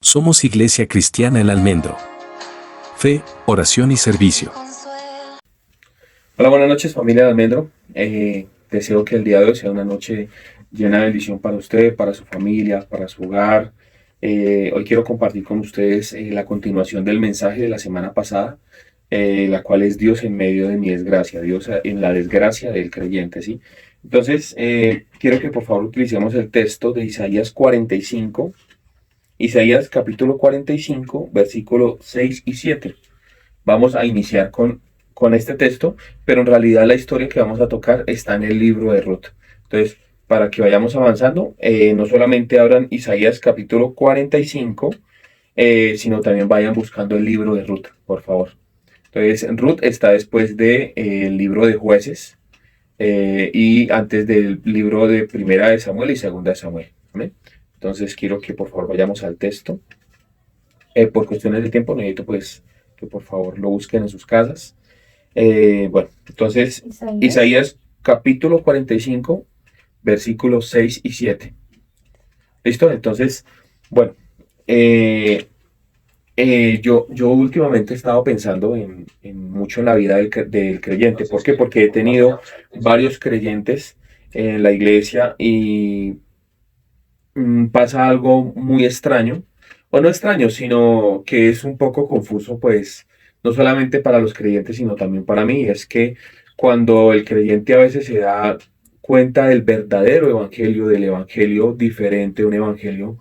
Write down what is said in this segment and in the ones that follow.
Somos Iglesia Cristiana El Almendro. Fe, oración y servicio. Hola, buenas noches, familia de Almendro. Deseo que el día de hoy sea una noche llena de bendición para usted, para su familia, para su hogar. Hoy quiero compartir con ustedes la continuación del mensaje de la semana pasada, la cual es Dios en medio de mi desgracia, Dios en la desgracia del creyente, ¿sí? Entonces, quiero que por favor utilicemos el texto de Isaías 45, Isaías capítulo 45, versículos 6 y 7. Vamos a iniciar con este texto, pero en realidad la historia que vamos a tocar está en el libro de Ruth. Entonces, para que vayamos avanzando, no solamente abran Isaías capítulo 45, sino también vayan buscando el libro de Ruth, por favor. Entonces, Ruth está después del libro de Jueces y antes del libro de Primera de Samuel y Segunda de Samuel. ¿Amén? Entonces, quiero que por favor vayamos al texto. Por cuestiones de tiempo, necesito pues que por favor lo busquen en sus casas. Bueno, entonces, Isaías capítulo 45, versículos 6 y 7. ¿Listo? Entonces, bueno, yo últimamente he estado pensando mucho en la vida del creyente. ¿Por qué? Porque he tenido varios creyentes en la iglesia y pasa algo muy extraño, o no extraño, sino que es un poco confuso, pues, no solamente para los creyentes, sino también para mí. Es que cuando el creyente a veces se da cuenta del verdadero evangelio, del evangelio diferente, un evangelio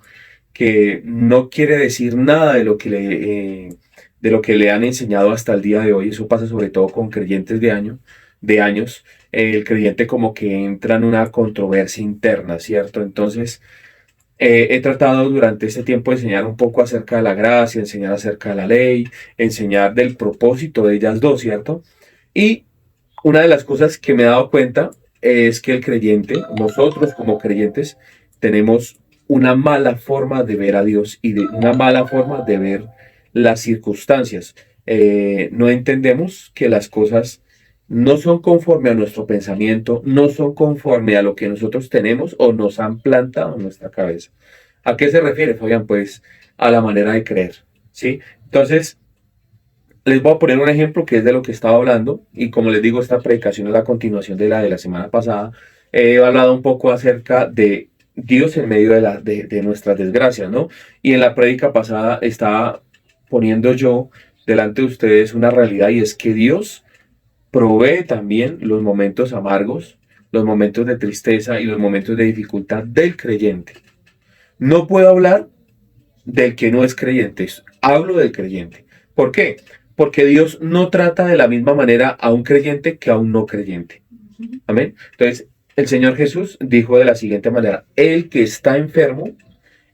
que no quiere decir nada de lo que le han enseñado hasta el día de hoy. Eso pasa sobre todo con creyentes de años. El creyente como que entra en una controversia interna, ¿cierto? Entonces, he tratado durante este tiempo de enseñar un poco acerca de la gracia, enseñar acerca de la ley, enseñar del propósito de ellas dos, ¿cierto? Y una de las cosas que me he dado cuenta es que el creyente, nosotros como creyentes, tenemos una mala forma de ver a Dios y una mala forma de ver las circunstancias. No entendemos que las cosas no son conforme a nuestro pensamiento, no son conforme a lo que nosotros tenemos o nos han plantado en nuestra cabeza. ¿A qué se refiere, Fabián? Pues a la manera de creer, ¿sí? Entonces, les voy a poner un ejemplo que es de lo que estaba hablando, y como les digo, esta predicación es la continuación de la semana pasada. He hablado un poco acerca de Dios en medio de nuestras desgracias, ¿no? Y en la prédica pasada estaba poniendo yo delante de ustedes una realidad, y es que Dios provee también los momentos amargos, los momentos de tristeza y los momentos de dificultad del creyente. No puedo hablar del que no es creyente, hablo del creyente. ¿Por qué? Porque Dios no trata de la misma manera a un creyente que a un no creyente. Amén. Entonces, el Señor Jesús dijo de la siguiente manera: el que está enfermo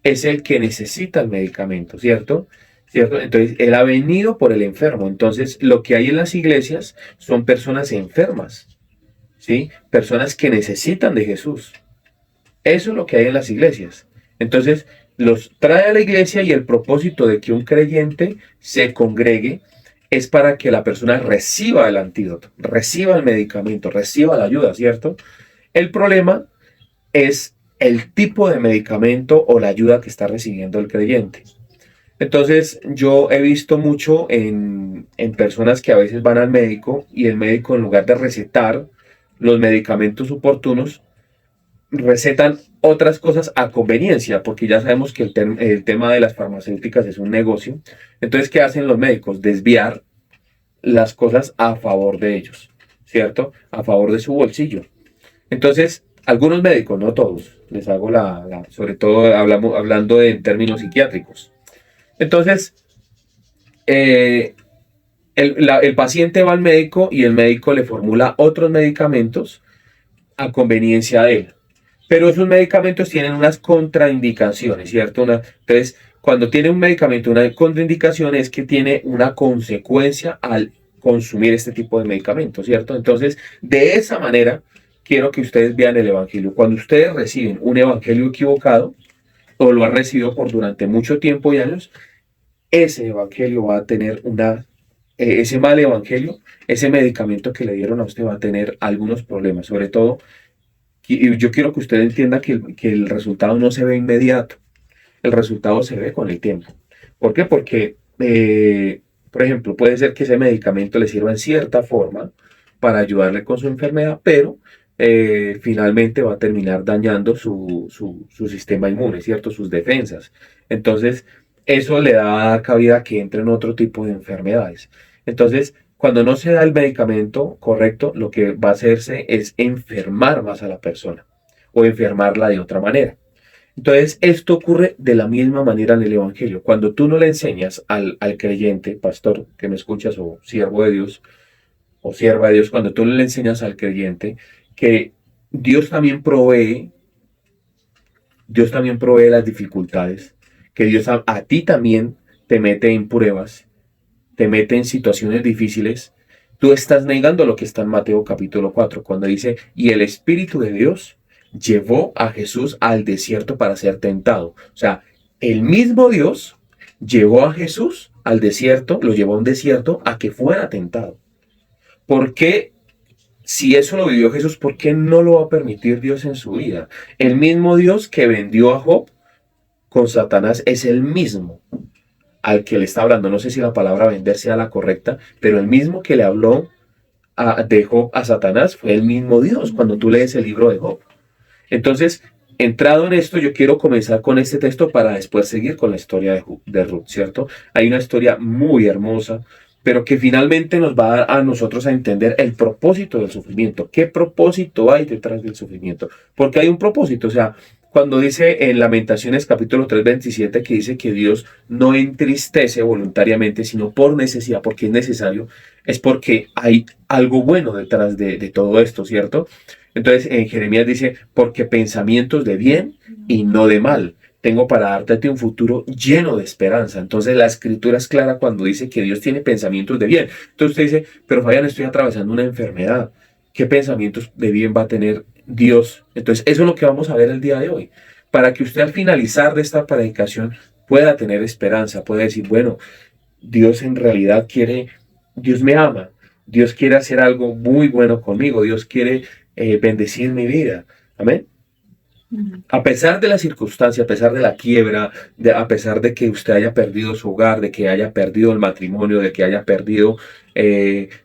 es el que necesita el medicamento, ¿cierto? ¿Cierto? Entonces, Él ha venido por el enfermo. Entonces, lo que hay en las iglesias son personas enfermas, ¿sí? Personas que necesitan de Jesús. Eso es lo que hay en las iglesias. Entonces, los trae a la iglesia, y el propósito de que un creyente se congregue es para que la persona reciba el antídoto, reciba el medicamento, reciba la ayuda, ¿cierto? El problema es el tipo de medicamento o la ayuda que está recibiendo el creyente. Entonces, yo he visto mucho en personas que a veces van al médico, y el médico, en lugar de recetar los medicamentos oportunos, recetan otras cosas a conveniencia, porque ya sabemos que el tema de las farmacéuticas es un negocio. Entonces, ¿qué hacen los médicos? Desviar las cosas a favor de ellos, ¿cierto? A favor de su bolsillo. Entonces, algunos médicos, no todos, les hago sobre todo hablando de en términos psiquiátricos. Entonces, el paciente va al médico, y el médico le formula otros medicamentos a conveniencia de él. Pero esos medicamentos tienen unas contraindicaciones, ¿cierto? Entonces, cuando tiene un medicamento una contraindicación, es que tiene una consecuencia al consumir este tipo de medicamentos, ¿cierto? Entonces, de esa manera, quiero que ustedes vean el evangelio. Cuando ustedes reciben un evangelio equivocado, o lo han recibido por durante mucho tiempo y años, ese evangelio va a tener ese mal evangelio, ese medicamento que le dieron a usted va a tener algunos problemas, sobre todo. Y yo quiero que usted entienda que el resultado no se ve inmediato. el resultado se ve con el tiempo. ¿Por qué? Porque, por ejemplo, puede ser que ese medicamento le sirva en cierta forma para ayudarle con su enfermedad, pero finalmente va a terminar dañando su sistema inmune, ¿cierto? Sus defensas. Entonces, eso le da cabida a que entre en otro tipo de enfermedades. Entonces, cuando no se da el medicamento correcto, lo que va a hacerse es enfermar más a la persona o enfermarla de otra manera. Entonces, esto ocurre de la misma manera en el Evangelio. Cuando tú no le enseñas al creyente, pastor que me escuchas, o siervo de Dios, o sierva de Dios, cuando tú le enseñas al creyente que Dios también provee, Dios también provee las dificultades, que Dios a ti también te mete en pruebas, te mete en situaciones difíciles, tú estás negando lo que está en Mateo capítulo 4, cuando dice, y el Espíritu de Dios llevó a Jesús al desierto para ser tentado. O sea, el mismo Dios llevó a Jesús al desierto, lo llevó a un desierto a que fuera tentado. ¿Por qué? Si eso lo vivió Jesús, ¿por qué no lo va a permitir Dios en su vida? El mismo Dios que vendió a Job con Satanás es el mismo al que le está hablando. No sé si la palabra vender sea la correcta, pero el mismo que le habló de Job a Satanás fue el mismo Dios cuando tú lees el libro de Job. Entonces, entrado en esto, yo quiero comenzar con este texto para después seguir con la historia de Ruth, ¿cierto? Hay una historia muy hermosa, pero que finalmente nos va a dar a nosotros a entender el propósito del sufrimiento. ¿Qué propósito hay detrás del sufrimiento? Porque hay un propósito, o sea, cuando dice en Lamentaciones capítulo 3:27 que dice que Dios no entristece voluntariamente, sino por necesidad, porque es necesario, es porque hay algo bueno detrás de todo esto, ¿cierto? Entonces en Jeremías dice, porque pensamientos de bien y no de mal tengo para darte un futuro lleno de esperanza. Entonces la escritura es clara cuando dice que Dios tiene pensamientos de bien. Entonces usted dice, pero Fabián, estoy atravesando una enfermedad. ¿Qué pensamientos de bien va a tener Dios? Entonces eso es lo que vamos a ver el día de hoy. Para que usted al finalizar de esta predicación pueda tener esperanza, pueda decir, bueno, Dios en realidad quiere, Dios me ama, Dios quiere hacer algo muy bueno conmigo, Dios quiere bendecir mi vida. Amén. A pesar de la circunstancia, a pesar de la quiebra, a pesar de que usted haya perdido su hogar, de que haya perdido el matrimonio, de que haya perdido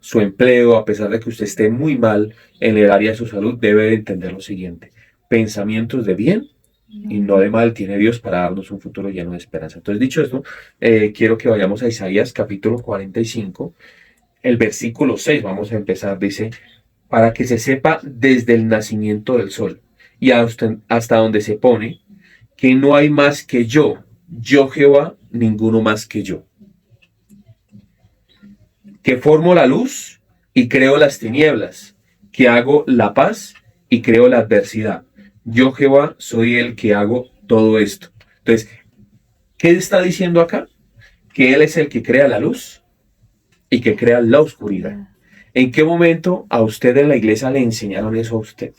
su empleo, a pesar de que usted esté muy mal en el área de su salud, debe de entender lo siguiente. Pensamientos de bien y no de mal tiene Dios para darnos un futuro lleno de esperanza. Entonces, dicho esto, quiero que vayamos a Isaías capítulo 45, el versículo 6. Vamos a empezar, dice, para que se sepa desde el nacimiento del sol y hasta donde se pone, que no hay más que yo Jehová, ninguno más que yo, que formo la luz y creo las tinieblas, que hago la paz y creo la adversidad. Yo Jehová soy el que hago todo esto. Entonces, ¿qué está diciendo acá? Que Él es el que crea la luz y que crea la oscuridad. ¿En qué momento a usted en la iglesia le enseñaron eso a usted?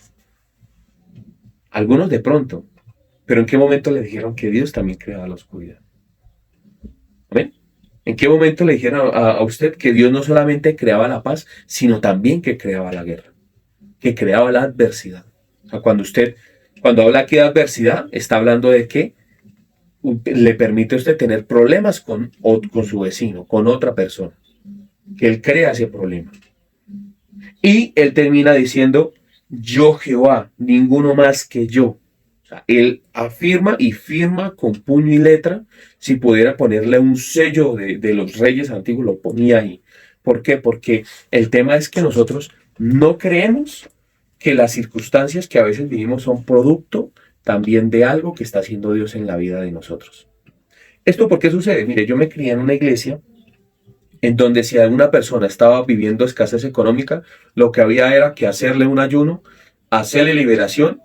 Algunos de pronto, pero ¿en qué momento le dijeron que Dios también creaba la oscuridad? ¿Amén? ¿En qué momento le dijeron a usted que Dios no solamente creaba la paz, sino también que creaba la guerra, que creaba la adversidad? O sea, cuando habla aquí de adversidad, está hablando de que le permite a usted tener problemas con su vecino, con otra persona, que Él crea ese problema. Y Él termina diciendo, yo Jehová, ninguno más que yo. O sea, Él afirma y firma con puño y letra. Si pudiera ponerle un sello de los reyes antiguos, lo ponía ahí. ¿Por qué? Porque el tema es que nosotros no creemos que las circunstancias que a veces vivimos son producto también de algo que está haciendo Dios en la vida de nosotros. ¿Esto por qué sucede? Mire, yo me crié en una iglesia en donde si alguna persona estaba viviendo escasez económica, lo que había era que hacerle un ayuno, hacerle liberación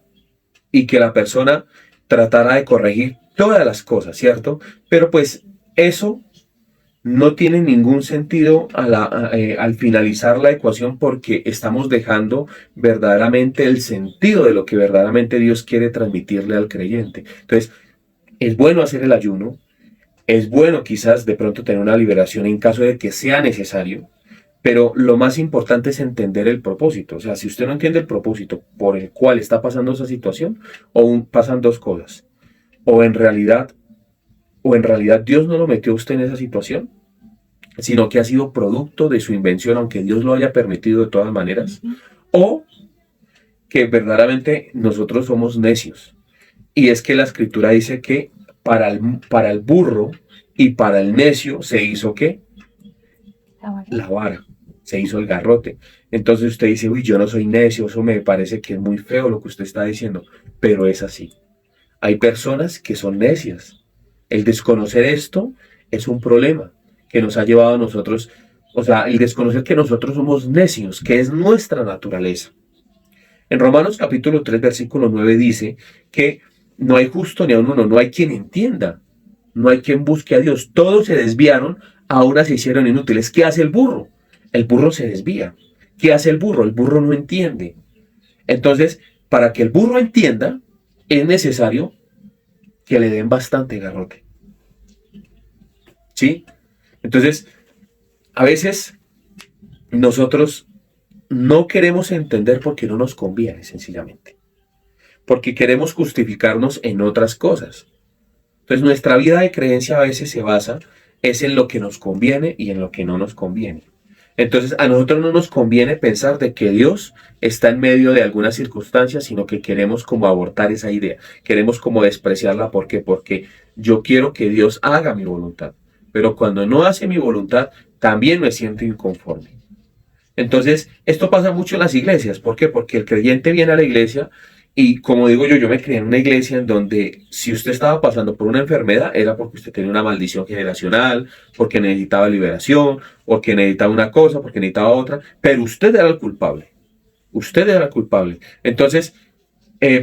y que la persona tratara de corregir todas las cosas, ¿cierto? Pero pues eso no tiene ningún sentido al finalizar la ecuación porque estamos dejando verdaderamente el sentido de lo que verdaderamente Dios quiere transmitirle al creyente. Entonces, es bueno hacer el ayuno, es bueno quizás de pronto tener una liberación en caso de que sea necesario, pero lo más importante es entender el propósito. O sea, si usted no entiende el propósito por el cual está pasando esa situación, pasan dos cosas. O en realidad o en realidad Dios no lo metió a usted en esa situación, sino que ha sido producto de su invención, aunque Dios lo haya permitido de todas maneras, o que verdaderamente nosotros somos necios. Y es que la escritura dice que para el burro y para el necio se hizo ¿qué? La vara, se hizo el garrote. Entonces usted dice, uy, yo no soy necio, eso me parece que es muy feo lo que usted está diciendo, pero es así. Hay personas que son necias. El desconocer esto es un problema que nos ha llevado a nosotros, o sea, el desconocer que nosotros somos necios, que es nuestra naturaleza. En Romanos capítulo 3, versículo 9 dice que no hay justo ni a uno, no hay quien entienda, no hay quien busque a Dios. Todos se desviaron, ahora se hicieron inútiles. ¿Qué hace el burro? El burro se desvía. ¿Qué hace el burro? El burro no entiende. Entonces, para que el burro entienda, es necesario que le den bastante garrote. ¿Sí? Entonces, a veces nosotros no queremos entender porque no nos conviene, sencillamente. Porque queremos justificarnos en otras cosas. Entonces, nuestra vida de creencia a veces se basa es en lo que nos conviene y en lo que no nos conviene. Entonces, a nosotros no nos conviene pensar de que Dios está en medio de alguna circunstancia, sino que queremos como abortar esa idea. Queremos como despreciarla. ¿Por qué? Porque yo quiero que Dios haga mi voluntad. Pero cuando no hace mi voluntad, también me siento inconforme. Entonces, esto pasa mucho en las iglesias. ¿Por qué? Porque el creyente viene a la iglesia y, como digo yo me crié en una iglesia en donde si usted estaba pasando por una enfermedad era porque usted tenía una maldición generacional, porque necesitaba liberación, porque necesitaba una cosa, porque necesitaba otra, pero usted era el culpable. Usted era el culpable. Entonces,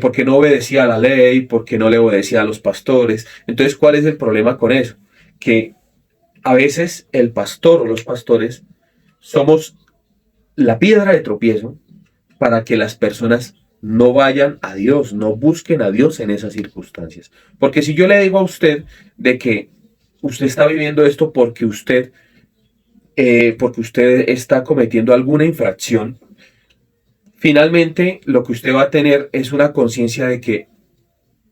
porque no obedecía a la ley, porque no le obedecía a los pastores. Entonces, ¿cuál es el problema con eso? Que a veces el pastor o los pastores somos la piedra de tropiezo para que las personas no vayan a Dios, no busquen a Dios en esas circunstancias. Porque si yo le digo a usted de que usted está viviendo esto porque usted está cometiendo alguna infracción, finalmente lo que usted va a tener es una conciencia de que,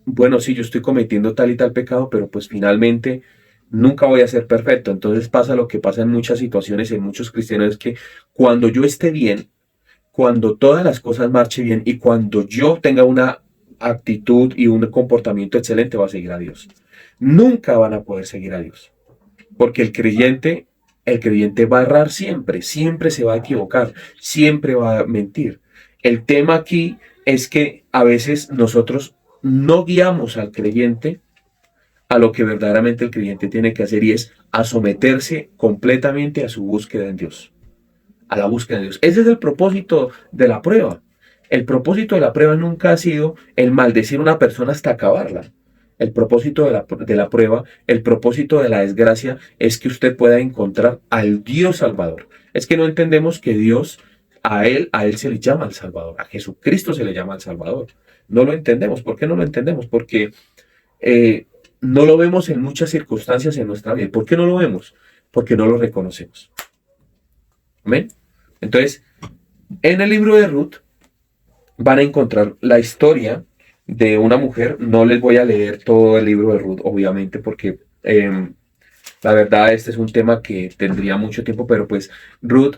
bueno, sí, yo estoy cometiendo tal y tal pecado, pero pues finalmente nunca voy a ser perfecto. Entonces pasa lo que pasa en muchas situaciones, en muchos cristianos, es que cuando yo esté bien, cuando todas las cosas marchen bien y cuando yo tenga una actitud y un comportamiento excelente, va a seguir a Dios. Nunca van a poder seguir a Dios. Porque el creyente va a errar siempre, siempre se va a equivocar, siempre va a mentir. El tema aquí es que a veces nosotros no guiamos al creyente a lo que verdaderamente el creyente tiene que hacer y es a someterse completamente a su búsqueda en Dios, a la búsqueda de Dios. Ese es el propósito de la prueba. El propósito de la prueba nunca ha sido el maldecir a una persona hasta acabarla. El propósito de la prueba, el propósito de la desgracia es que usted pueda encontrar al Dios Salvador. Es que no entendemos que Dios, a él se le llama el Salvador, a Jesucristo se le llama el Salvador. No lo entendemos. ¿Por qué no lo entendemos? Porque no lo vemos en muchas circunstancias en nuestra vida. ¿Por qué no lo vemos? Porque no lo reconocemos. Amén. Entonces, en el libro de Ruth van a encontrar la historia de una mujer. No les voy a leer todo el libro de Ruth, obviamente, porque la verdad este es un tema que tendría mucho tiempo, pero pues Ruth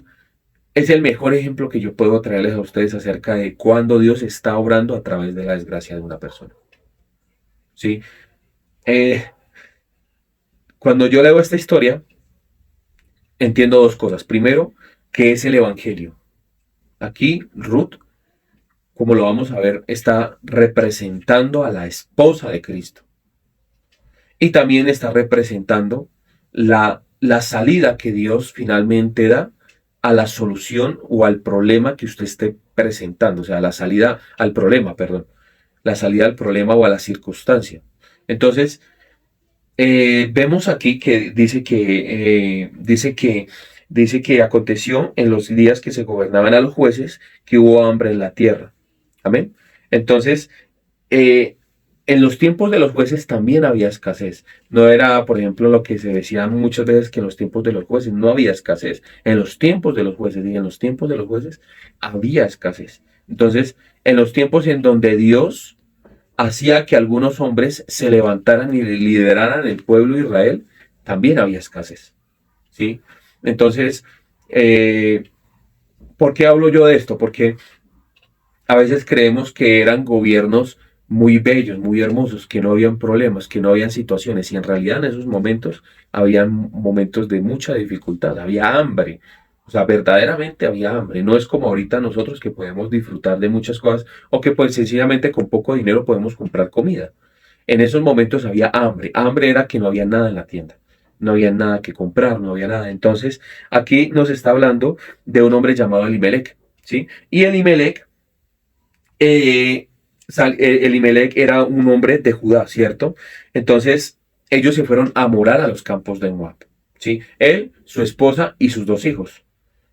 es el mejor ejemplo que yo puedo traerles a ustedes acerca de cuando Dios está obrando a través de la desgracia de una persona. ¿Sí? Cuando yo leo esta historia, entiendo dos cosas. Primero, ¿qué es el Evangelio? Aquí Ruth, como lo vamos a ver, está representando a la esposa de Cristo. Y también está representando la salida que Dios finalmente da a la solución o al problema que usted esté presentando. O sea, la salida al problema, perdón. La salida al problema o a la circunstancia. Entonces, vemos aquí que dice que aconteció en los días que se gobernaban a los jueces que hubo hambre en la tierra. Amén. Entonces, en los tiempos de los jueces también había escasez. No era, por ejemplo, lo que se decía muchas veces que en los tiempos de los jueces no había escasez. En los tiempos de los jueces y en los tiempos de los jueces había escasez. Entonces, en los tiempos en donde Dios hacía que algunos hombres se levantaran y lideraran el pueblo de Israel, también había escasez, ¿sí? Entonces, eh, ¿por qué hablo yo de esto? Porque a veces creemos que eran gobiernos muy bellos, muy hermosos, que no habían problemas, que no habían situaciones, y en realidad en esos momentos habían momentos de mucha dificultad, había hambre, o sea, verdaderamente había hambre. No es como ahorita nosotros que podemos disfrutar de muchas cosas o que pues sencillamente con poco dinero podemos comprar comida. En esos momentos había hambre. Hambre era que no había nada en la tienda. No había nada que comprar, no había nada. Entonces, aquí nos está hablando de un hombre llamado Elimelech, ¿sí? Y Elimelech, eh, Elimelech era un hombre de Judá, ¿cierto? Entonces, ellos se fueron a morar a los campos de Moab, ¿sí? Él, su esposa y sus dos hijos,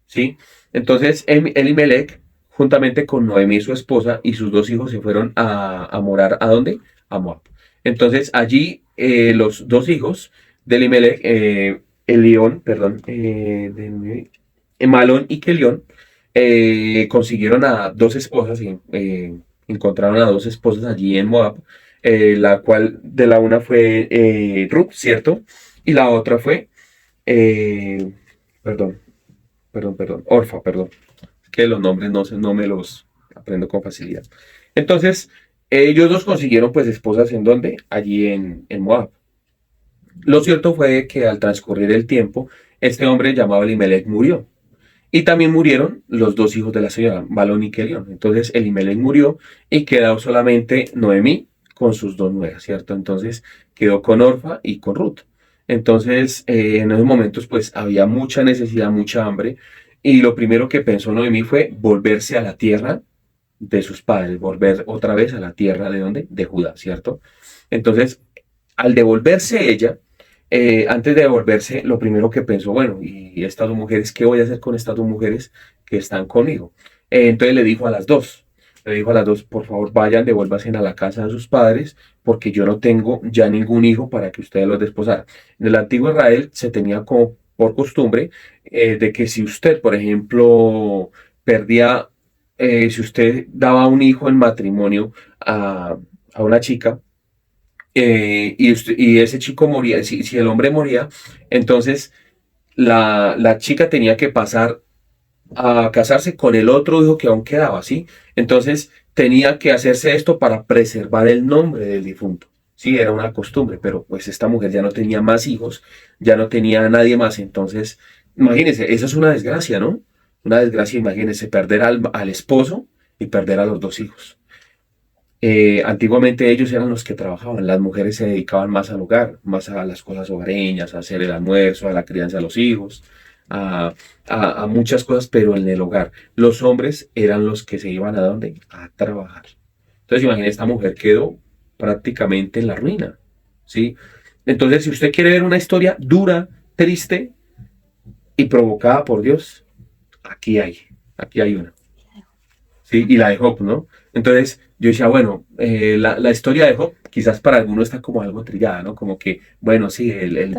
¿sí? Entonces, Elimelech, juntamente con Noemí, su esposa, y sus dos hijos se fueron a morar, ¿a dónde? A Moab. Entonces, allí los dos hijos de Elimelech, Elión, perdón, Malón y Kelión, consiguieron a dos esposas, y encontraron a dos esposas allí en Moab, la cual de la una fue Ruth, ¿cierto? Y la otra fue, eh, perdón, Orfa, perdón, que los nombres no me los aprendo con facilidad. Entonces, ellos dos consiguieron pues esposas en donde, allí en Moab. Lo cierto fue que al transcurrir el tiempo, este hombre llamado Elimelech murió. Y también murieron los dos hijos de la señora, Malón y Kelión. Entonces Elimelech murió y quedó solamente Noemí con sus dos nueras, ¿cierto? Entonces quedó con Orfa y con Ruth. Entonces en esos momentos pues había mucha necesidad, mucha hambre. Y lo primero que pensó Noemí fue volverse a la tierra de sus padres, volver otra vez a la tierra de donde, de Judá, ¿cierto? Entonces al devolverse ella, antes de devolverse, lo primero que pensó, bueno, y estas dos mujeres, ¿qué voy a hacer con estas dos mujeres que están conmigo? Entonces le dijo a las dos, por favor vayan, devuélvanse a la casa de sus padres, porque yo no tengo ya ningún hijo para que ustedes los desposaran. En el antiguo Israel se tenía como por costumbre de que si usted, por ejemplo, perdía, si usted daba un hijo en matrimonio a una chica, y ese chico moría, si el hombre moría, entonces la chica tenía que pasar a casarse con el otro hijo que aún quedaba, ¿sí? Entonces tenía que hacerse esto para preservar el nombre del difunto. Sí, era una costumbre, pero pues esta mujer ya no tenía más hijos, ya no tenía a nadie más, entonces, imagínense, esa es una desgracia, ¿no? Una desgracia, imagínense, perder al esposo y perder a los dos hijos. Antiguamente ellos eran los que trabajaban, las mujeres se dedicaban más al hogar, más a las cosas hogareñas, a hacer el almuerzo, a la crianza de los hijos, a, a muchas cosas, pero en el hogar. Los hombres eran los que se iban a dónde? A trabajar. Entonces imagínate, esta mujer quedó prácticamente en la ruina, ¿sí? Entonces, si usted quiere ver una historia dura, triste y provocada por Dios, aquí hay una. ¿Sí? Y la de Job, ¿no? Entonces yo decía, bueno, la historia de Job quizás para algunos está como algo trillada, ¿no? Como que, bueno, sí, el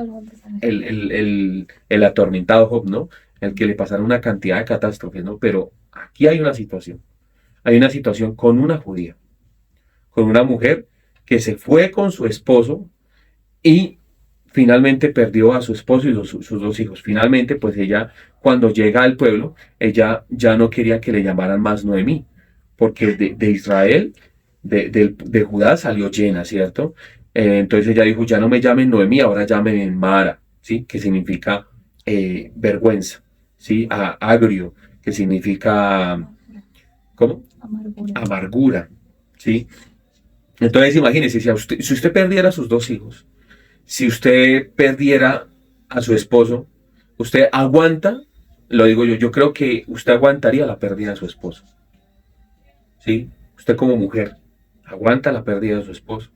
atormentado Job, ¿no? El que le pasaron una cantidad de catástrofes, ¿no? Pero aquí hay una situación con una judía, con una mujer que se fue con su esposo y finalmente perdió a su esposo y sus dos hijos. Finalmente, pues ella, cuando llega al pueblo, ella ya no quería que le llamaran más Noemí, porque de Israel, de Judá salió llena, ¿cierto? Entonces ella dijo, ya no me llamen Noemí, ahora llámenme Mara, ¿sí? Que significa vergüenza, ¿sí? Agrio, que significa, ¿cómo? Amargura, ¿sí? Entonces imagínese, si usted perdiera a sus dos hijos, si usted perdiera a su esposo, usted aguanta, lo digo yo creo que usted aguantaría la pérdida de su esposo, ¿sí? Usted como mujer, aguanta la pérdida de su esposo.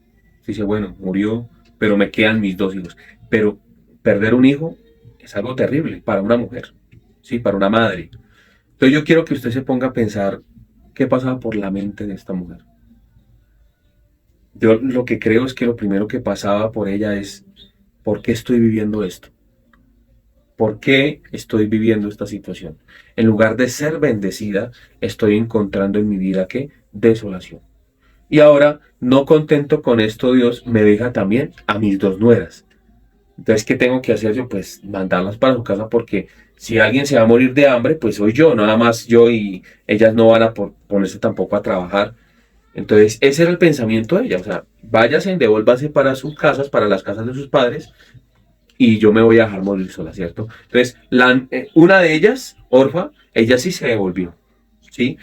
Dice, bueno, murió, pero me quedan mis dos hijos. Pero perder un hijo es algo terrible para una mujer, ¿sí? Para una madre. Entonces yo quiero que usted se ponga a pensar qué pasaba por la mente de esta mujer. Yo lo que creo es que lo primero que pasaba por ella es, ¿por qué estoy viviendo esto? ¿Por qué estoy viviendo esta situación? En lugar de ser bendecida, estoy encontrando en mi vida, ¿qué? Desolación. Y ahora, no contento con esto, Dios me deja también a mis dos nueras. Entonces, ¿qué tengo que hacer yo? Pues mandarlas para su casa porque si alguien se va a morir de hambre, pues soy yo, nada más yo y ellas no van a ponerse tampoco a trabajar. Entonces, ese era el pensamiento de ella. O sea, váyase, devuélvase para sus casas, para las casas de sus padres, y yo me voy a dejar morir sola, ¿cierto? Entonces, una de ellas, Orfa, ella sí se devolvió, ¿sí?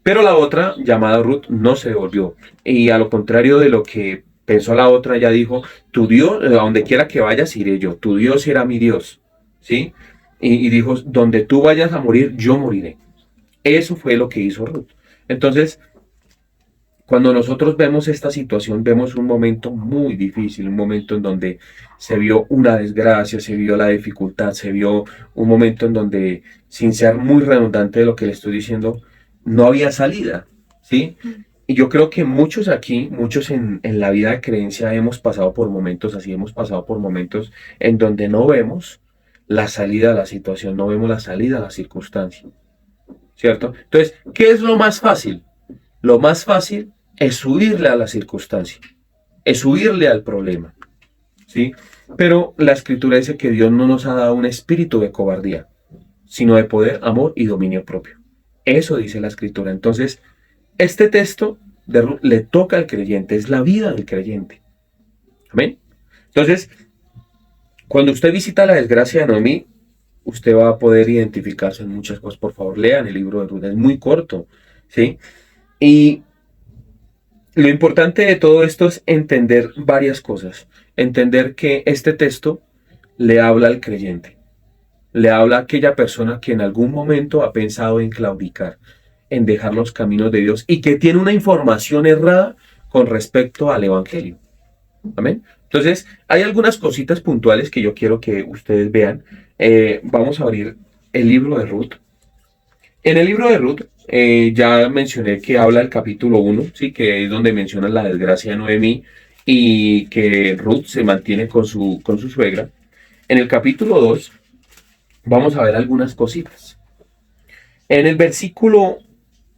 Pero la otra, llamada Ruth, no se devolvió. Y a lo contrario de lo que pensó la otra, ella dijo, tu Dios, a donde quiera que vayas, iré yo. Tu Dios será mi Dios, ¿sí? Y dijo, donde tú vayas a morir, yo moriré. Eso fue lo que hizo Ruth. Entonces, cuando nosotros vemos esta situación, vemos un momento muy difícil, un momento en donde se vio una desgracia, se vio la dificultad, se vio un momento en donde, sin ser muy redundante de lo que le estoy diciendo, no había salida, ¿sí? Y yo creo que muchos aquí, muchos en la vida de creencia hemos pasado por momentos así, hemos pasado por momentos en donde no vemos la salida a la situación, no vemos la salida a la circunstancia, ¿cierto? Entonces, ¿qué es lo más fácil? Lo más fácil es huirle a la circunstancia, es huirle al problema, ¿sí? Pero la escritura dice que Dios no nos ha dado un espíritu de cobardía, sino de poder, amor y dominio propio. Eso dice la escritura. Entonces, este texto le toca al creyente, es la vida del creyente. Amén. Entonces, cuando usted visita la desgracia de Noemí, usted va a poder identificarse en muchas cosas. Por favor, lean el libro de Ruth, es muy corto, ¿sí? Y lo importante de todo esto es entender varias cosas. Entender que este texto le habla al creyente. Le habla a aquella persona que en algún momento ha pensado en claudicar, en dejar los caminos de Dios y que tiene una información errada con respecto al Evangelio. Amén. Entonces, hay algunas cositas puntuales que yo quiero que ustedes vean. Vamos a abrir el libro de Ruth. En el libro de Ruth, ya mencioné que habla el capítulo 1, ¿sí? Que es donde menciona la desgracia de Noemí y que Ruth se mantiene con su suegra. En el capítulo 2 vamos a ver algunas cositas. En el versículo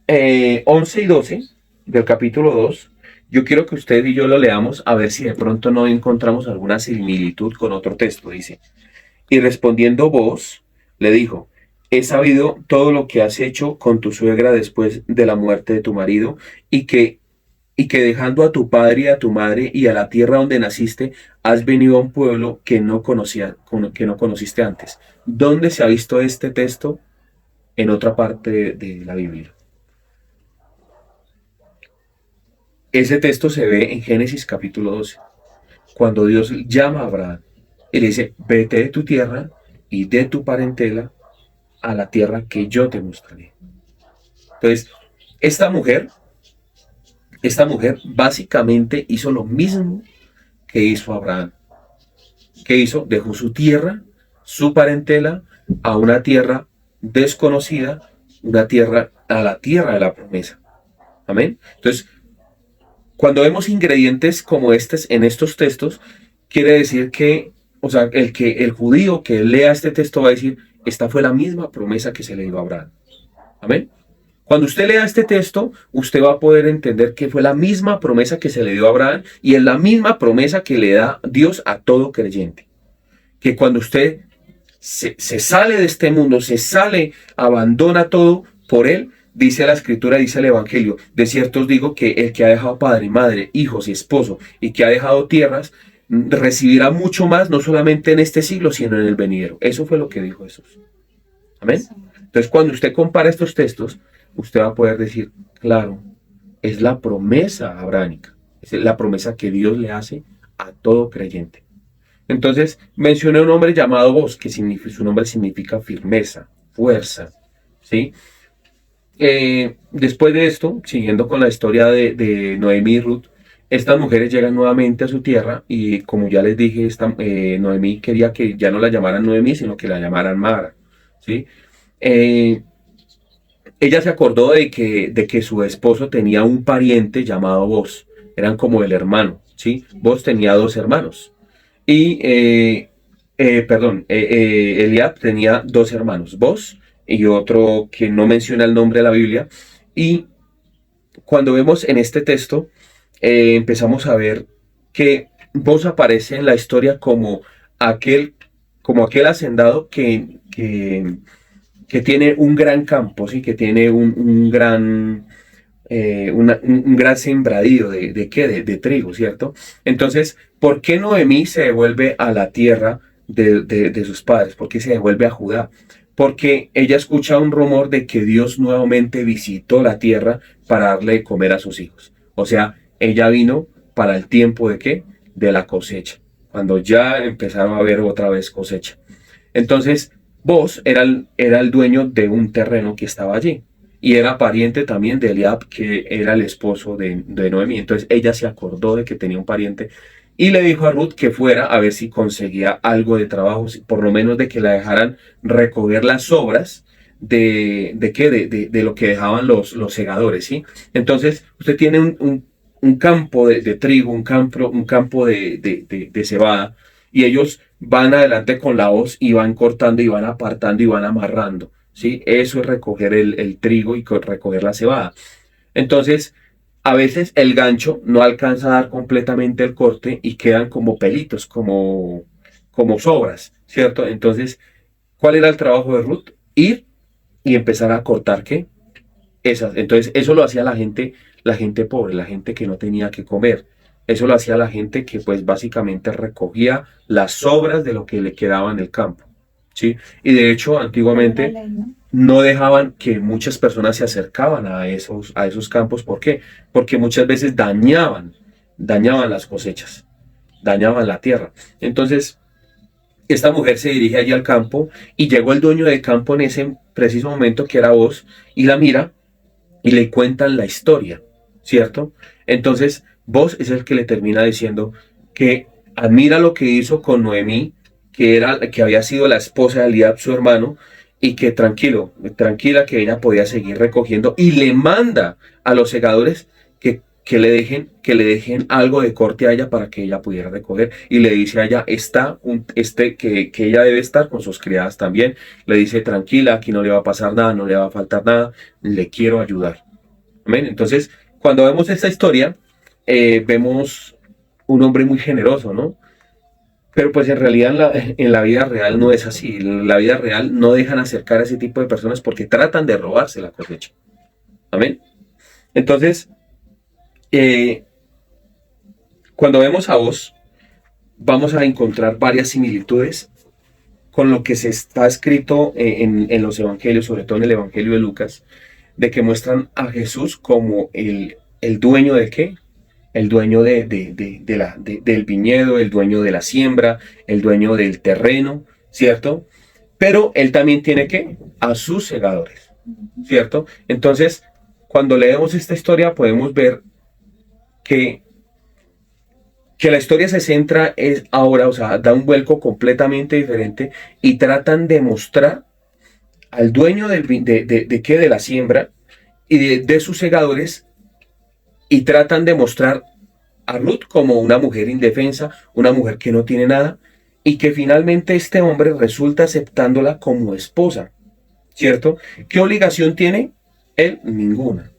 11 y 12 del capítulo 2, yo quiero que usted y yo lo leamos a ver si de pronto no encontramos alguna similitud con otro texto. Dice, y respondiendo vos, le dijo, he sabido todo lo que has hecho con tu suegra después de la muerte de tu marido y que dejando a tu padre y a tu madre y a la tierra donde naciste, has venido a un pueblo que no conociste antes. ¿Dónde se ha visto este texto en otra parte de la Biblia? Ese texto se ve en Génesis capítulo 12, cuando Dios llama a Abraham y le dice, vete de tu tierra y de tu parentela a la tierra que yo te mostraré. Entonces, esta mujer básicamente hizo lo mismo que hizo Abraham. ¿Qué hizo? Dejó su tierra, su parentela, a una tierra desconocida, a la tierra de la promesa. Amén. Entonces, cuando vemos ingredientes como estos en estos textos, quiere decir que, o sea, el judío que lea este texto va a decir, esta fue la misma promesa que se le dio a Abraham. Amén. Cuando usted lea este texto, usted va a poder entender que fue la misma promesa que se le dio a Abraham y es la misma promesa que le da Dios a todo creyente. Que cuando usted se sale de este mundo, se sale, abandona todo por él, dice la escritura, dice el evangelio, de cierto os digo que el que ha dejado padre, madre, hijos y esposo y que ha dejado tierras, recibirá mucho más, no solamente en este siglo, sino en el venidero. Eso fue lo que dijo Jesús. Amén. Entonces, cuando usted compara estos textos, usted va a poder decir, claro, es la promesa abrahámica, es la promesa que Dios le hace a todo creyente. Entonces, mencioné un hombre llamado Boaz, que su nombre significa firmeza, fuerza, ¿sí? Después de esto, siguiendo con la historia de Noemí y Ruth, estas mujeres llegan nuevamente a su tierra y como ya les dije, Noemí quería que ya no la llamaran Noemí, sino que la llamaran Mara, ¿sí? Ella se acordó de que su esposo tenía un pariente llamado Boaz, eran como el hermano, ¿sí? Boaz tenía dos hermanos y, Eliab tenía dos hermanos, Boaz y otro que no menciona el nombre de la Biblia. Y cuando vemos en este texto, empezamos a ver que Boz aparece en la historia como aquel hacendado que tiene un gran campo, ¿sí? Que tiene un gran sembradío ¿de qué? De trigo, ¿cierto? Entonces, ¿por qué Noemí se devuelve a la tierra de sus padres? ¿Por qué se devuelve a Judá? Porque ella escucha un rumor de que Dios nuevamente visitó la tierra para darle de comer a sus hijos. O sea, ella vino para el tiempo de qué? De la cosecha, cuando ya empezaron a haber otra vez cosecha. Entonces, Boz era el dueño de un terreno que estaba allí. Y era pariente también de Eliab, que era el esposo de Noemí. Entonces ella se acordó de que tenía un pariente y le dijo a Ruth que fuera a ver si conseguía algo de trabajo, por lo menos de que la dejaran recoger las sobras de lo que dejaban los segadores, ¿sí? Entonces usted tiene un campo de trigo, un campo de cebada, y ellos van adelante con la hoz y van cortando y van apartando y van amarrando, ¿sí? Eso es recoger el trigo y recoger la cebada. Entonces, a veces el gancho no alcanza a dar completamente el corte y quedan como pelitos, como sobras, ¿cierto? Entonces, ¿cuál era el trabajo de Ruth? Ir y empezar a cortar, ¿qué? Esas. Entonces, eso lo hacía la gente pobre, la gente que no tenía que comer. Eso lo hacía la gente que pues básicamente recogía las sobras de lo que le quedaba en el campo, ¿sí? Y de hecho, antiguamente no dejaban que muchas personas se acercaban a esos campos. ¿Por qué? Porque muchas veces dañaban las cosechas, dañaban la tierra. Entonces, esta mujer se dirige allí al campo y llegó el dueño del campo en ese preciso momento, que era Boz, y la mira y le cuentan la historia, ¿cierto? Entonces, Boz es el que le termina diciendo que admira lo que hizo con Noemí, que había sido la esposa de Eliab, su hermano, y que tranquila que ella podía seguir recogiendo, y le manda a los segadores que le dejen algo de corte a ella para que ella pudiera recoger, y le dice a ella que ella debe estar con sus criadas también. Le dice: tranquila, aquí no le va a pasar nada, no le va a faltar nada, le quiero ayudar. Amén. Entonces, cuando vemos esta historia, vemos un hombre muy generoso, ¿no? Pero pues en realidad en la vida real no es así. En la vida real no dejan acercar a ese tipo de personas porque tratan de robarse la cosecha. Amén. Entonces, eh, cuando vemos a vos, vamos a encontrar varias similitudes con lo que se está escrito en los evangelios, sobre todo en el evangelio de Lucas, de que muestran a Jesús como el dueño de qué, el dueño del viñedo, el dueño de la siembra, el dueño del terreno, ¿cierto? Pero él también tiene que a sus segadores, ¿cierto? Entonces, cuando leemos esta historia podemos ver que la historia se centra es ahora, o sea, da un vuelco completamente diferente y tratan de mostrar al dueño de la siembra y de sus segadores, y tratan de mostrar a Ruth como una mujer indefensa, una mujer que no tiene nada, y que finalmente este hombre resulta aceptándola como esposa, ¿cierto? ¿Qué obligación tiene él? Ninguna.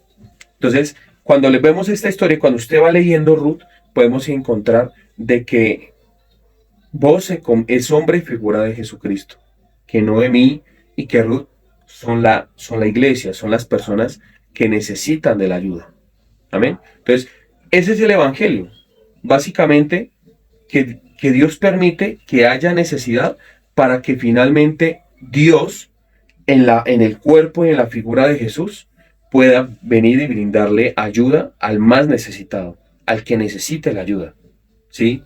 Entonces, cuando le vemos esta historia, cuando usted va leyendo Ruth, podemos encontrar de que Boz es hombre y figura de Jesucristo, que Noemí y que Ruth son la iglesia, son las personas que necesitan de la ayuda. Amén. Entonces, ese es el evangelio. Básicamente, que Dios permite que haya necesidad para que finalmente Dios, en el cuerpo y en la figura de Jesús, pueda venir y brindarle ayuda al más necesitado, al que necesite la ayuda. ¿Sí?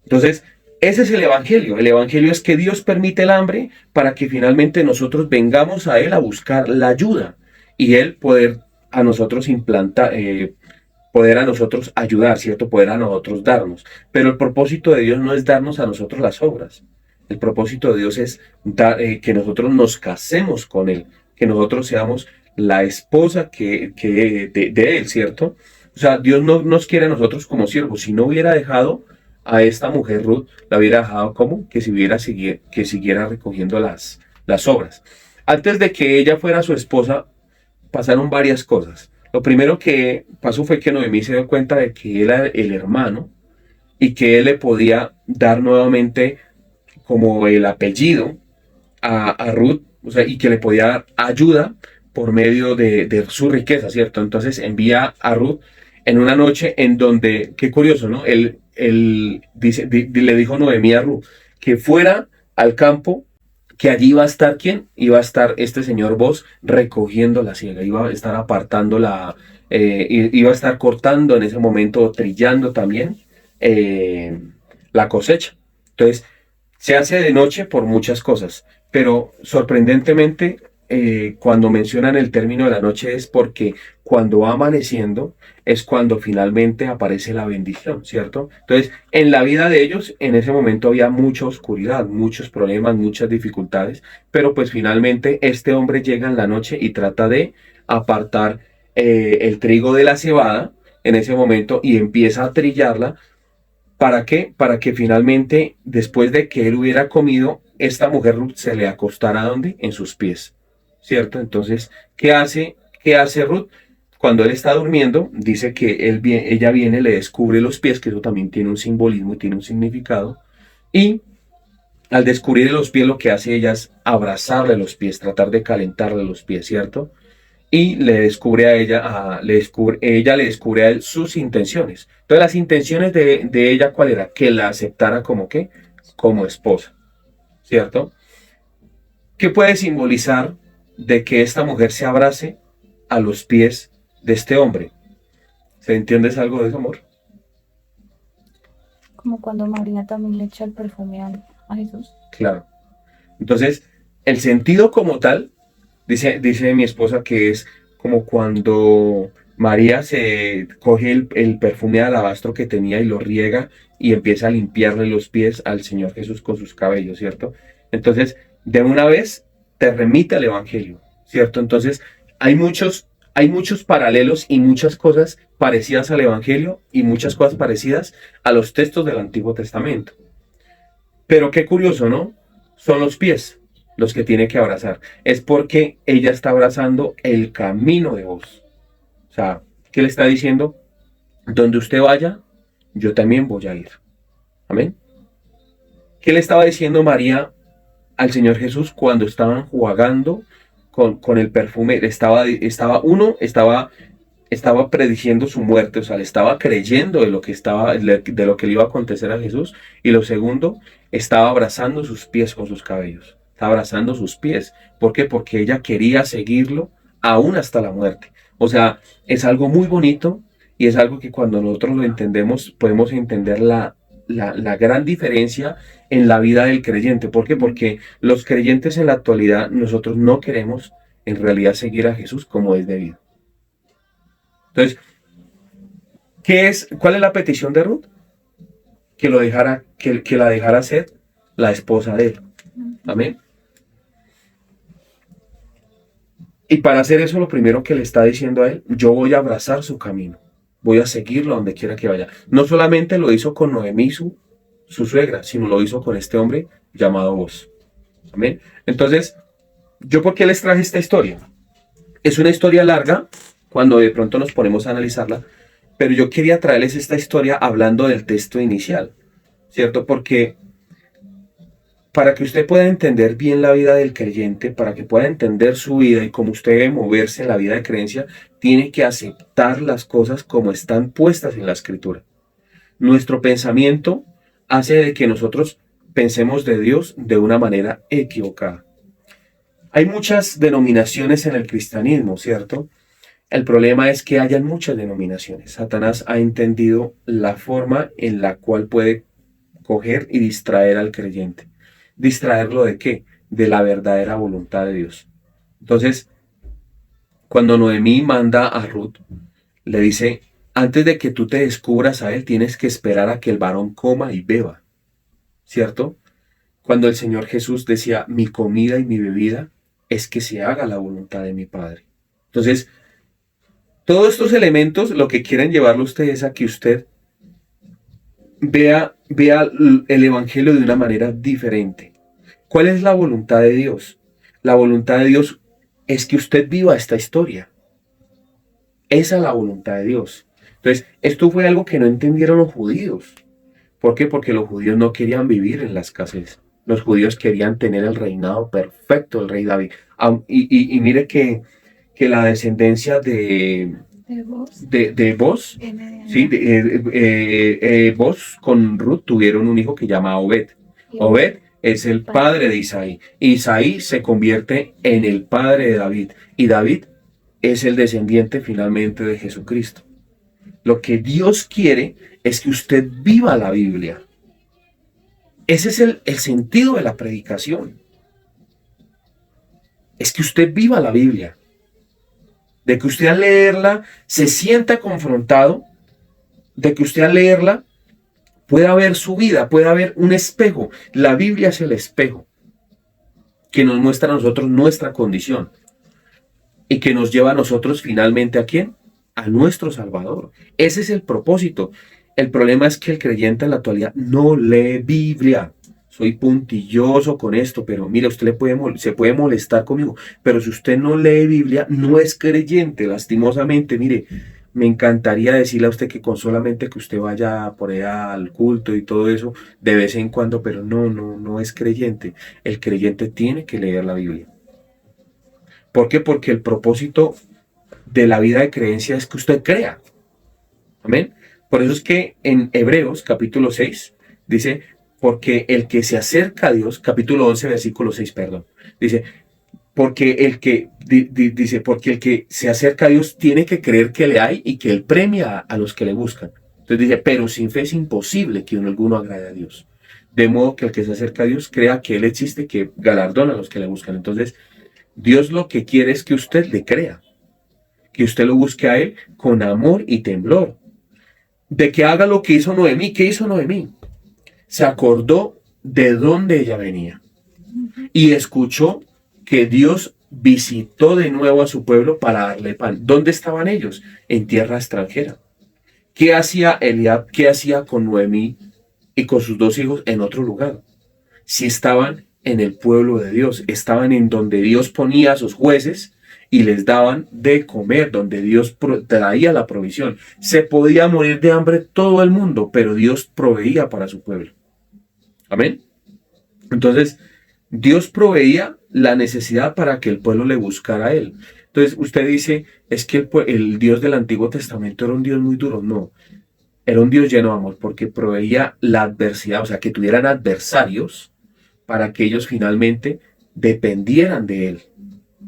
Entonces, ese es el evangelio. El evangelio es que Dios permite el hambre para que finalmente nosotros vengamos a Él a buscar la ayuda y Él poder a nosotros implantar, poder a nosotros ayudar, ¿cierto? Poder a nosotros darnos. Pero el propósito de Dios no es darnos a nosotros las obras. El propósito de Dios es que nosotros nos casemos con Él, que nosotros seamos la esposa de Él, ¿cierto? O sea, Dios no nos quiere a nosotros como siervos. Si no hubiera dejado a esta mujer Ruth, la hubiera dejado como que siguiera recogiendo las obras. Antes de que ella fuera su esposa, pasaron varias cosas. Lo primero que pasó fue que Noemí se dio cuenta de que él era el hermano y que él le podía dar nuevamente como el apellido a Ruth, o sea, y que le podía dar ayuda por medio de su riqueza, ¿cierto? Entonces envía a Ruth en una noche en donde, qué curioso, ¿no? Él dice, le dijo Noemí a Ruth que fuera al campo, que allí iba a estar quién, iba a estar este señor Boz recogiendo la siega, iba a estar apartando iba a estar cortando en ese momento, trillando también la cosecha. Entonces, se hace de noche por muchas cosas, pero sorprendentemente, cuando mencionan el término de la noche es porque cuando va amaneciendo es cuando finalmente aparece la bendición, ¿cierto? Entonces, en la vida de ellos, en ese momento había mucha oscuridad, muchos problemas, muchas dificultades, pero pues finalmente este hombre llega en la noche y trata de apartar el trigo de la cebada en ese momento y empieza a trillarla. ¿Para qué? Para que finalmente, después de que él hubiera comido, esta mujer Ruth se le acostara ¿dónde? En sus pies, ¿cierto? Entonces, ¿qué hace Ruth? Cuando él está durmiendo, dice que ella viene, le descubre los pies, que eso también tiene un simbolismo y tiene un significado, y al descubrir los pies lo que hace ella es abrazarle los pies, tratar de calentarle los pies, ¿cierto? Y le descubre a ella, ella le descubre a él sus intenciones. Entonces las intenciones de ella, ¿cuál era? Que la aceptara como qué, como esposa, ¿cierto? ¿Qué puede simbolizar de que esta mujer se abrace a los pies de este hombre? ¿Se entiendes algo de eso, amor? Como cuando María también le echa el perfume a Jesús. Claro. Entonces, el sentido como tal, dice mi esposa que es como cuando María se coge el perfume de alabastro que tenía y lo riega y empieza a limpiarle los pies al Señor Jesús con sus cabellos, ¿cierto? Entonces, de una vez te remite al Evangelio, ¿cierto? Entonces, hay muchos paralelos y muchas cosas parecidas al Evangelio y muchas cosas parecidas a los textos del Antiguo Testamento. Pero qué curioso, ¿no? Son los pies los que tiene que abrazar. Es porque ella está abrazando el camino de vos. O sea, ¿qué le está diciendo? Donde usted vaya, yo también voy a ir. Amén. ¿Qué le estaba diciendo María al Señor Jesús cuando estaban jugando con el perfume? Estaba prediciendo su muerte, o sea, le estaba creyendo de lo que le iba a acontecer a Jesús. Y lo segundo, estaba abrazando sus pies con sus cabellos. Estaba abrazando sus pies. ¿Por qué? Porque ella quería seguirlo aún hasta la muerte. O sea, es algo muy bonito y es algo que cuando nosotros lo entendemos, podemos entender la gran diferencia en la vida del creyente. ¿Por qué? Porque los creyentes en la actualidad, nosotros no queremos en realidad seguir a Jesús como es debido. Entonces, ¿cuál es la petición de Ruth? Que la dejara ser la esposa de él. Amén. Y para hacer eso, lo primero que le está diciendo a él, yo voy a abrazar su camino. Voy a seguirlo donde quiera que vaya. No solamente lo hizo con Noemí, su suegra, sino lo hizo con este hombre llamado Boz. Amén. Entonces, ¿yo por qué les traje esta historia? Es una historia larga, cuando de pronto nos ponemos a analizarla, pero yo quería traerles esta historia hablando del texto inicial, ¿cierto? Porque para que usted pueda entender bien la vida del creyente, para que pueda entender su vida y cómo usted debe moverse en la vida de creencia, tiene que aceptar las cosas como están puestas en la Escritura. Nuestro pensamiento hace de que nosotros pensemos de Dios de una manera equivocada. Hay muchas denominaciones en el cristianismo, ¿cierto? El problema es que hayan muchas denominaciones. Satanás ha entendido la forma en la cual puede coger y distraer al creyente. ¿Distraerlo de qué? De la verdadera voluntad de Dios. Entonces, cuando Noemí manda a Ruth, le dice, antes de que tú te descubras a él, tienes que esperar a que el varón coma y beba. ¿Cierto? Cuando el Señor Jesús decía, mi comida y mi bebida es que se haga la voluntad de mi Padre. Entonces, todos estos elementos lo que quieren llevarlo a usted es a que usted vea el Evangelio de una manera diferente. ¿Cuál es la voluntad de Dios? La voluntad de Dios es que usted viva esta historia. Esa es la voluntad de Dios. Entonces, esto fue algo que no entendieron los judíos. ¿Por qué? Porque los judíos no querían vivir en la escasez. Los judíos querían tener el reinado perfecto del rey David. Y mire que la descendencia de Boz, ¿sí? Boz con Ruth tuvieron un hijo que se llama Obed. Obed es el padre de Isaí. Isaí se convierte en el padre de David. Y David es el descendiente finalmente de Jesucristo. Lo que Dios quiere es que usted viva la Biblia. Ese es el sentido de la predicación. Es que usted viva la Biblia. De que usted al leerla se sienta confrontado. De que usted al leerla pueda ver su vida, pueda ver un espejo. La Biblia es el espejo que nos muestra a nosotros nuestra condición. Y que nos lleva a nosotros finalmente ¿a quién? A nuestro Salvador. Ese es el propósito. El problema es que el creyente en la actualidad no lee Biblia. Soy puntilloso con esto, pero mira, usted se puede molestar conmigo, pero si usted no lee Biblia, no es creyente, lastimosamente. Mire, me encantaría decirle a usted que con solamente que usted vaya por allá al culto y todo eso, de vez en cuando, pero no es creyente. El creyente tiene que leer la Biblia. ¿Por qué? Porque el propósito de la vida de creencia es que usted crea. Amén. Por eso es que en Hebreos capítulo 6 dice, porque el que se acerca a Dios, capítulo 11 versículo 6, perdón, dice, porque porque el que se acerca a Dios tiene que creer que le hay y que Él premia a los que le buscan. Entonces dice, pero sin fe es imposible que alguno agrade a Dios. De modo que el que se acerca a Dios crea que Él existe, que galardona a los que le buscan. Entonces, Dios lo que quiere es que usted le crea, que usted lo busque a Él con amor y temblor. De que haga lo que hizo Noemí. ¿Qué hizo Noemí? Se acordó de dónde ella venía y escuchó que Dios visitó de nuevo a su pueblo para darle pan. ¿Dónde estaban ellos? En tierra extranjera. ¿Qué hacía Eliab? ¿Qué hacía con Noemí y con sus dos hijos en otro lugar? Si estaban en el pueblo de Dios, estaban en donde Dios ponía a sus jueces y les daban de comer, donde Dios traía la provisión. Se podía morir de hambre todo el mundo, pero Dios proveía para su pueblo. Amén. Entonces, Dios proveía la necesidad para que el pueblo le buscara a Él. Entonces, usted dice, es que el Dios del Antiguo Testamento era un Dios muy duro. No, era un Dios lleno de amor, porque proveía la adversidad, o sea, que tuvieran adversarios para que ellos finalmente dependieran de Él.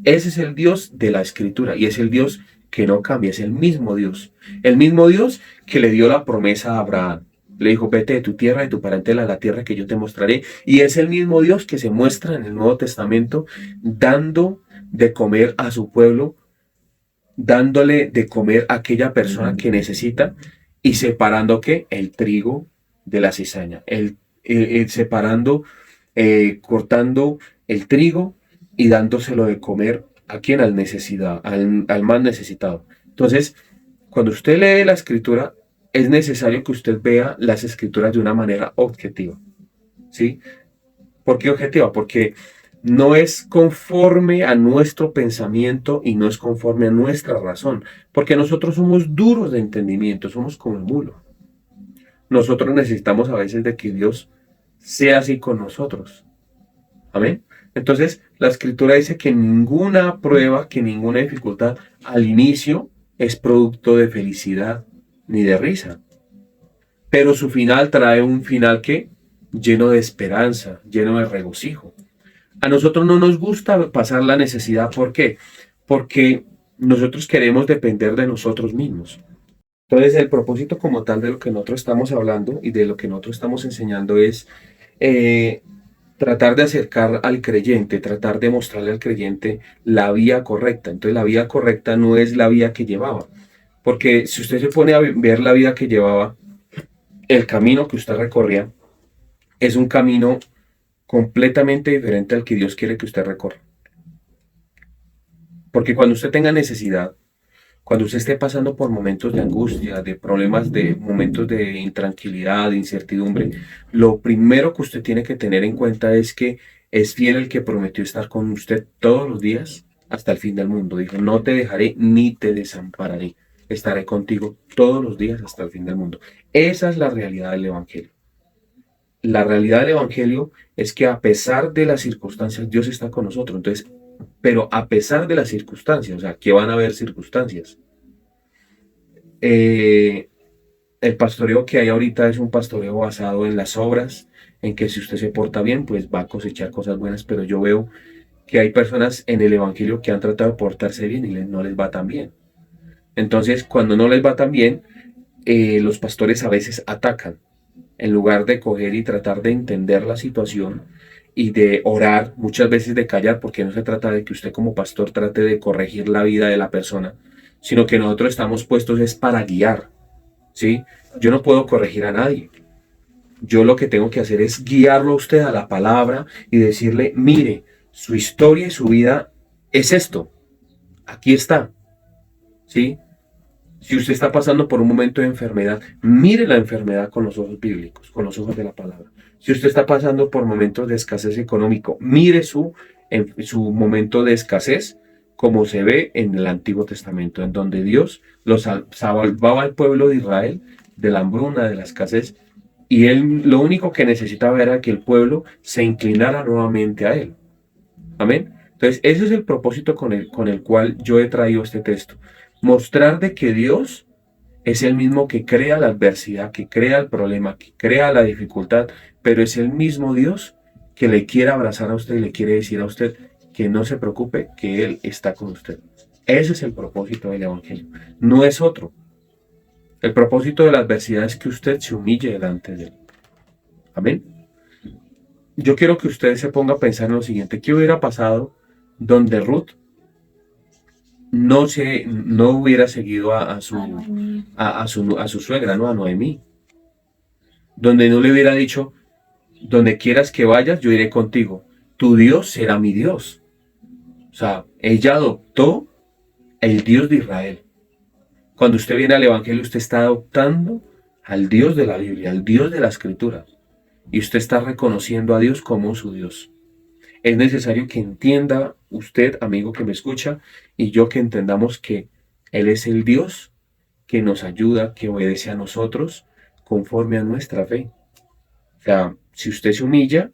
Ese es el Dios de la Escritura y es el Dios que no cambia, es el mismo Dios. El mismo Dios que le dio la promesa a Abraham. Le dijo, vete de tu tierra, de tu parentela, a la tierra que yo te mostraré. Y es el mismo Dios que se muestra en el Nuevo Testamento dando de comer a su pueblo, dándole de comer a aquella persona que necesita y separando ¿qué? El trigo de la cizaña. Separando, cortando el trigo y dándoselo de comer a quien al más necesitado. Entonces, cuando usted lee la Escritura, es necesario que usted vea las Escrituras de una manera objetiva. ¿Sí? ¿Por qué objetiva? Porque no es conforme a nuestro pensamiento y no es conforme a nuestra razón. Porque nosotros somos duros de entendimiento, somos como el mulo. Nosotros necesitamos a veces de que Dios sea así con nosotros. Amén. Entonces, la Escritura dice que ninguna prueba, que ninguna dificultad al inicio es producto de felicidad ni de risa. Pero su final trae un final que lleno de esperanza, lleno de regocijo. A nosotros no nos gusta pasar la necesidad. ¿Por qué? Porque nosotros queremos depender de nosotros mismos. Entonces, el propósito como tal de lo que nosotros estamos hablando y de lo que nosotros estamos enseñando es tratar de acercar al creyente, tratar de mostrarle al creyente la vía correcta. Entonces, la vía correcta no es la vía que llevaba. Porque si usted se pone a ver la vida que llevaba, el camino que usted recorría es un camino completamente diferente al que Dios quiere que usted recorra. Porque cuando usted tenga necesidad, cuando usted esté pasando por momentos de angustia, de problemas, de momentos de intranquilidad, de incertidumbre, lo primero que usted tiene que tener en cuenta es que es fiel el que prometió estar con usted todos los días hasta el fin del mundo. Dijo, no te dejaré ni te desampararé. estaré contigo todos los días hasta el fin del mundo. Esa es la realidad del Evangelio. La realidad del Evangelio es que a pesar de las circunstancias, Dios está con nosotros. Entonces, pero a pesar de las circunstancias, o sea, que van a haber circunstancias. El pastoreo que hay ahorita es un pastoreo basado en las obras, en que si usted se porta bien, pues va a cosechar cosas buenas, pero yo veo que hay personas en el Evangelio que han tratado de portarse bien y no les va tan bien. Entonces, cuando no les va tan bien, los pastores a veces atacan, en lugar de coger y tratar de entender la situación y de orar, muchas veces de callar, porque no se trata de que usted como pastor trate de corregir la vida de la persona, sino que nosotros estamos puestos es para guiar, ¿sí? Yo no puedo corregir a nadie. Yo lo que tengo que hacer es guiarlo a usted a la palabra y decirle, mire, su historia y su vida es esto. Aquí está, ¿sí? Si usted está pasando por un momento de enfermedad, mire la enfermedad con los ojos bíblicos, con los ojos de la palabra. Si usted está pasando por momentos de escasez económico, mire su momento de escasez como se ve en el Antiguo Testamento, en donde Dios salvaba al pueblo de Israel de la hambruna, de la escasez, y él lo único que necesitaba era que el pueblo se inclinara nuevamente a él. Amén. Entonces, ese es el propósito con el cual yo he traído este texto. Mostrar de que Dios es el mismo que crea la adversidad, que crea el problema, que crea la dificultad, pero es el mismo Dios que le quiere abrazar a usted y le quiere decir a usted que no se preocupe, que Él está con usted. Ese es el propósito del Evangelio, no es otro. El propósito de la adversidad es que usted se humille delante de Él. Amén. Yo quiero que usted se ponga a pensar en lo siguiente. ¿Qué hubiera pasado donde Ruth no hubiera seguido a su suegra, ¿no? A Noemí? Donde no le hubiera dicho, donde quieras que vayas, yo iré contigo. Tu Dios será mi Dios. O sea, ella adoptó el Dios de Israel. Cuando usted viene al Evangelio, usted está adoptando al Dios de la Biblia, al Dios de la Escritura. Y usted está reconociendo a Dios como su Dios. Es necesario que entienda usted, amigo que me escucha, y yo que entendamos que Él es el Dios que nos ayuda, que obedece a nosotros conforme a nuestra fe. O sea, si usted se humilla,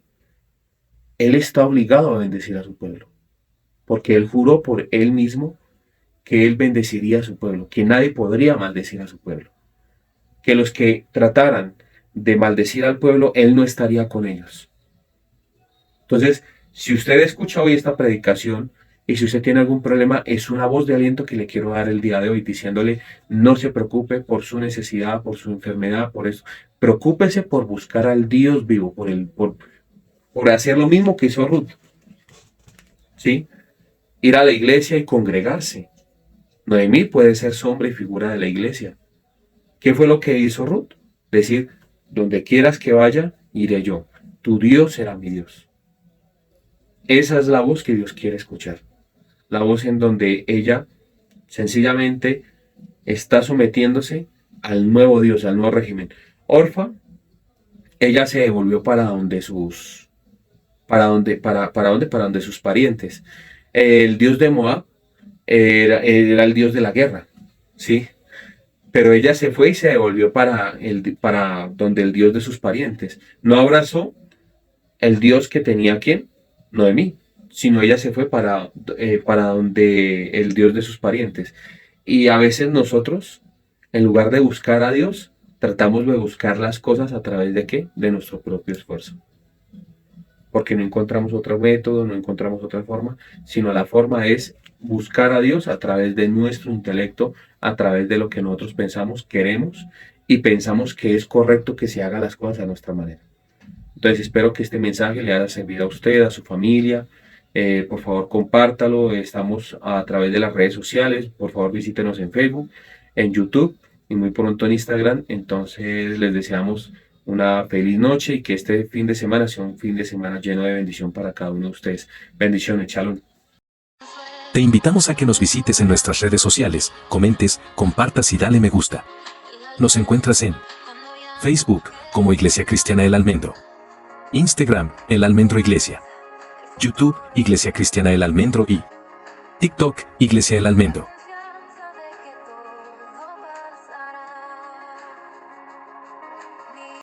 Él está obligado a bendecir a su pueblo. Porque Él juró por Él mismo que Él bendeciría a su pueblo, que nadie podría maldecir a su pueblo. Que los que trataran de maldecir al pueblo, Él no estaría con ellos. Entonces, si usted escucha hoy esta predicación y si usted tiene algún problema, es una voz de aliento que le quiero dar el día de hoy, diciéndole, no se preocupe por su necesidad, por su enfermedad, por eso. Preocúpese por buscar al Dios vivo, por hacer lo mismo que hizo Ruth. ¿Sí? Ir a la iglesia y congregarse. Noemí puede ser sombra y figura de la iglesia. ¿Qué fue lo que hizo Ruth? Decir, donde quieras que vaya, iré yo. Tu Dios será mi Dios. Esa es la voz que Dios quiere escuchar. La voz en donde ella sencillamente está sometiéndose al nuevo Dios, al nuevo régimen. Orfa, ella se devolvió para donde sus parientes. El dios de Moab era el dios de la guerra, ¿sí? Pero ella se fue y se devolvió para donde el dios de sus parientes. No abrazó el dios que tenía ¿quién? Noemí, sino ella se fue para donde el dios de sus parientes. Y a veces nosotros, en lugar de buscar a Dios, tratamos de buscar las cosas a través de ¿qué? De nuestro propio esfuerzo. Porque no encontramos otro método, no encontramos otra forma, sino la forma es buscar a Dios a través de nuestro intelecto, a través de lo que nosotros pensamos, queremos y pensamos que es correcto que se hagan las cosas a nuestra manera. Entonces espero que este mensaje le haya servido a usted, a su familia. Por favor compártalo, estamos a través de las redes sociales, por favor visítenos en Facebook, en YouTube y muy pronto en Instagram. Entonces les deseamos una feliz noche y que este fin de semana sea un fin de semana lleno de bendición para cada uno de ustedes. Bendiciones, shalom. Te invitamos a que nos visites en nuestras redes sociales, comentes, compartas y dale me gusta. Nos encuentras en Facebook como Iglesia Cristiana El Almendro, Instagram El Almendro Iglesia, YouTube Iglesia Cristiana El Almendro y TikTok Iglesia El Almendro.